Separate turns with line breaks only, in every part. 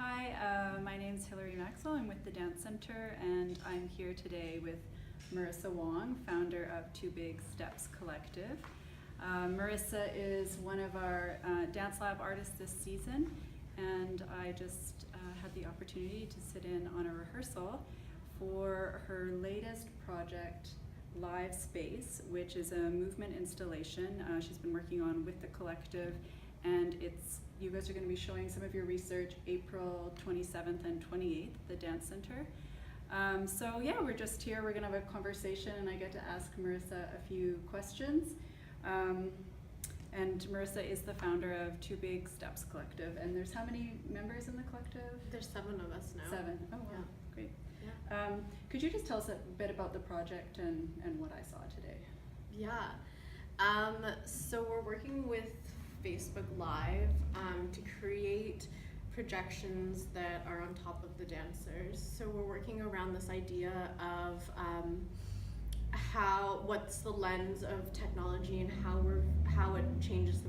Hi, my name's Hilary Maxwell. I'm with the Dance Centre, and I'm here today with Marissa Wong, founder of Twobigsteps Collective. Marissa is one of our Dance Lab artists this season, and I just had the opportunity to sit in on a rehearsal for her latest project, Livespace, which is a movement installation she's been working on with the collective, and you guys are going to be showing some of your research April 27th and 28th at the Dance Centre. So yeah, we're just here, we're going to have a conversation, and I get to ask Marissa a few questions. And Marissa is the founder of Twobigsteps Collective, and there's how many members in the collective?
There's 7 of us now.
7. Oh wow,
yeah.
Great.
Yeah.
Could you just tell us a bit about the project and what I saw today?
Yeah. So we're working with Facebook Live to create projections that are on top of the dancers. So we're working around this idea of what's the lens of technology and how it changes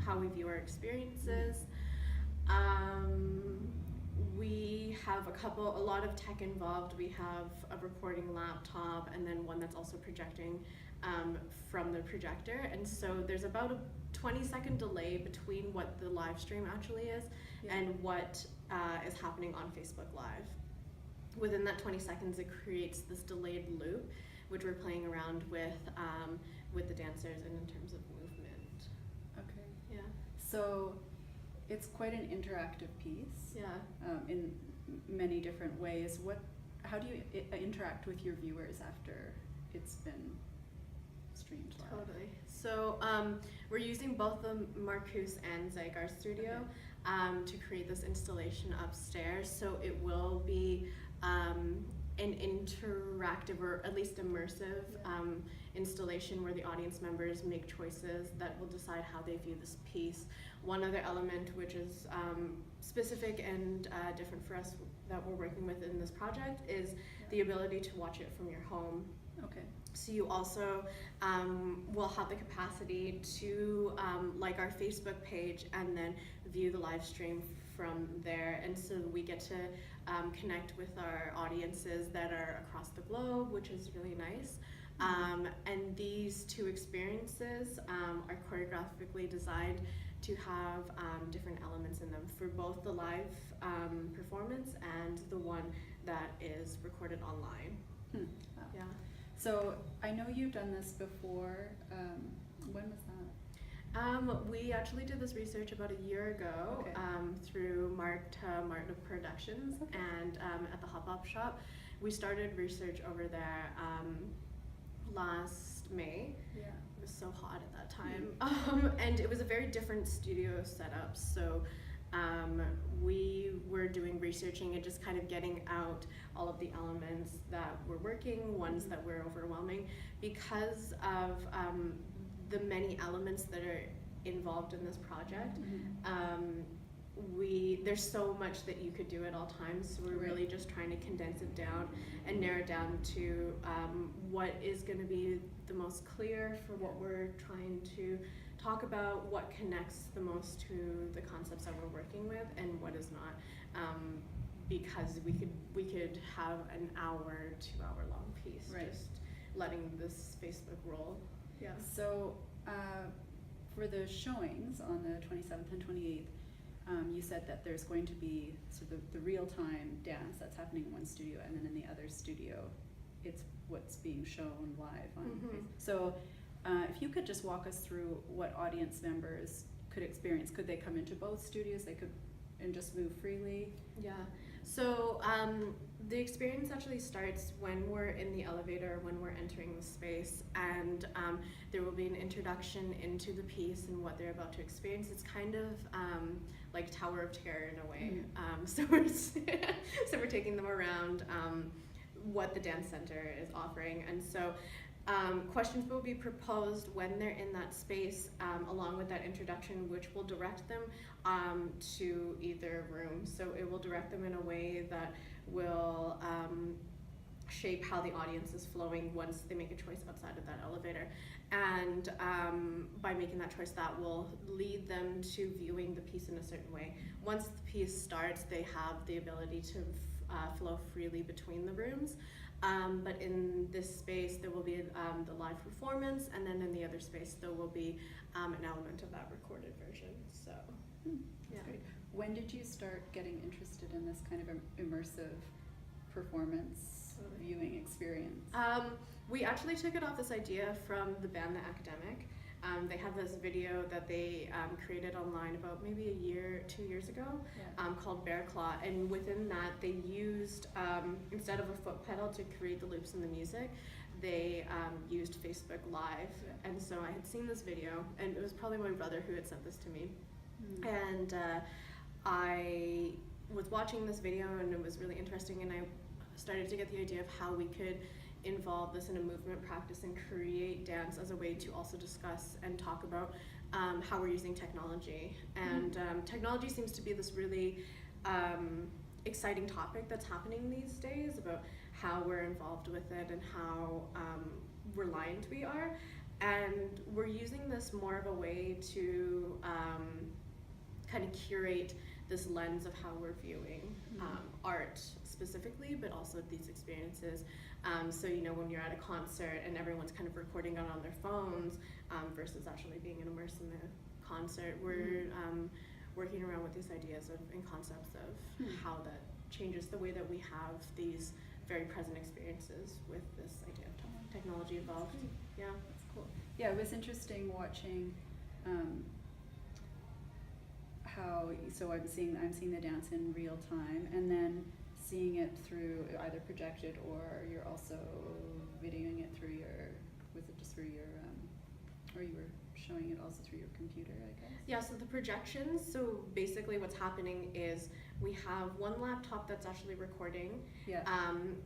how we view our experiences. We have a lot of tech involved. We have a recording laptop and then one that's also projecting from the projector. And so there's about a 20-second delay between what the live stream actually is and what is happening on Facebook Live. Within that 20 seconds, it creates this delayed loop, which we're playing around with the dancers and in terms of movement.
Okay.
Yeah.
So it's quite an interactive piece.
Yeah.
In many different ways. How do you interact with your viewers after it's been streamed live?
Totally. So we're using both the Marcus and Zygar studio to create this installation upstairs. So it will be an interactive, or at least immersive, installation where the audience members make choices that will decide how they view this piece. One other element which is specific and different for us that we're working with in this project is the ability to watch it from your home.
Okay.
So you also will have the capacity to like our Facebook page and then view the live stream from there. And so we get to connect with our audiences that are across the globe, which is really nice. And these two experiences are choreographically designed to have different elements in them for both the live performance and the one that is recorded online.
Wow.
Yeah.
So I know you've done this before. When was that?
We actually did this research about a year ago through Marta Productions and at the Hop Up Shop. We started research over there last May.
Yeah.
It was so hot at that time. And it was a very different studio setup. So we were doing researching and just kind of getting out all of the elements that were working, ones that were overwhelming, because of the many elements that are involved in this project. There's so much that you could do at all times, so we're really just trying to condense it down and narrow it down to what is going to be the most clear for what we're trying to talk about, what connects the most to the concepts that we're working with, and what is not. Because we could have an 2-hour long piece, just letting this Facebook roll. Yeah.
So for the showings on the 27th and 28th, you said that there's going to be sort of the real-time dance that's happening in one studio, and then in the other studio, it's what's being shown live on Facebook. So if you could just walk us through what audience members could experience. Could they come into both studios? They could and just move freely?
Yeah. So the experience actually starts when we're in the elevator, when we're entering the space, and there will be an introduction into the piece and what they're about to experience. It's kind of like Tower of Terror in a way. So we're taking them around what the Dance Centre is offering, and so questions will be proposed when they're in that space, along with that introduction, which will direct them to either room. So it will direct them in a way that will shape how the audience is flowing once they make a choice outside of that elevator. And by making that choice, that will lead them to viewing the piece in a certain way. Once the piece starts, they have the ability to flow freely between the rooms. But in this space, there will be the live performance, and then in the other space, there will be an element of that recorded version. So, yeah.
Great. When did you start getting interested in this kind of immersive performance viewing experience?
We actually took it off this idea from the band The Academic. They have this video that they created online about maybe 2 years ago, called Bear Claw, and within that they used, instead of a foot pedal to create the loops in the music, they used Facebook Live. And so I had seen this video, and it was probably my brother who had sent this to me. And I was watching this video, and it was really interesting, and I started to get the idea of how we could involve this in a movement practice and create dance as a way to also discuss and talk about how we're using technology. And technology seems to be this really exciting topic that's happening these days, about how we're involved with it and how reliant we are. And we're using this more of a way to kind of curate this lens of how we're viewing art specifically, but also these experiences. So, you know, when you're at a concert and everyone's kind of recording it on their phones versus actually being immersed in the concert, we're working around with these ideas and concepts of how that changes the way that we have these very present experiences with this idea of technology involved. Yeah,
that's cool. Yeah, it was interesting watching how, so I'm seeing the dance in real time, and then seeing it through either projected or you're also videoing it through your, was it just through your, or you were showing it also through your computer, I guess? Yeah,
so the projections, so basically what's happening is we have one laptop that's actually recording,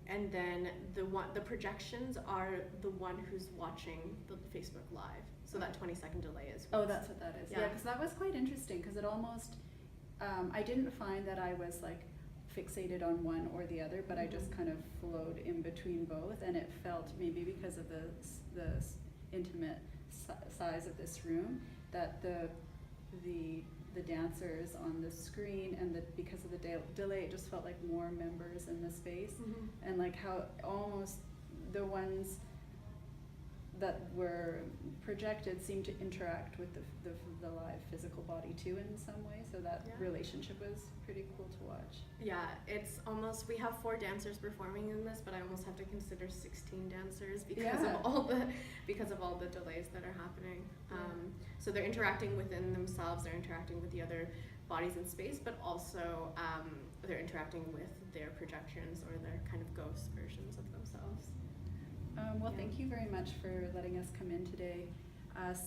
and then the projections are the one who's watching the Facebook Live. So that 20-second delay is.
Oh, that's what that is. Yeah, because that was quite interesting, because it almost, I didn't find that I was like fixated on one or the other, but I just kind of flowed in between both, and it felt, maybe because of the intimate size of this room, that the dancers on the screen and because of the delay, it just felt like more members in the space, and like how almost the ones that were projected seemed to interact with the live physical body too in some way, so that relationship was pretty cool to watch.
Yeah, it's almost, we have 4 dancers performing in this, but I almost have to consider 16 dancers because of all the delays that are happening. So they're interacting within themselves, they're interacting with the other bodies in space, but also they're interacting with their projections or their kind of ghost versions of themselves.
Well, thank you very much for letting us come in today.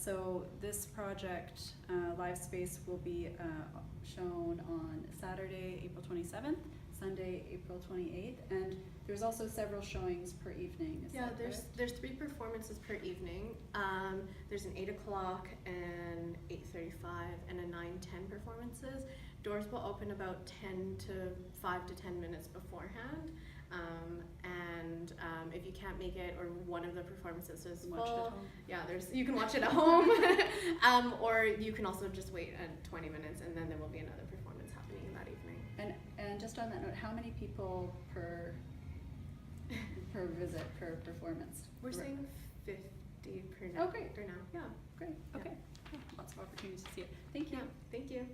So this project, Livespace, will be shown on Saturday, April 27th, Sunday, April 28th, and there's also several showings per evening. Is that correct?
There's 3 performances per evening. There's an 8 o'clock, an 8:35, and a 9:10 performances. Doors will open about 5 to 10 minutes beforehand. And if you can't make it, or one of the performances is full, you can watch it at home, or you can also just wait 20 minutes, and then there will be another performance happening that evening.
And just on that note, how many people per visit, per performance?
We're saying 50 per night.
Oh, great.
For now. Yeah.
Great. Okay. Lots of opportunities to see it. Thank you.
Yeah. Thank you.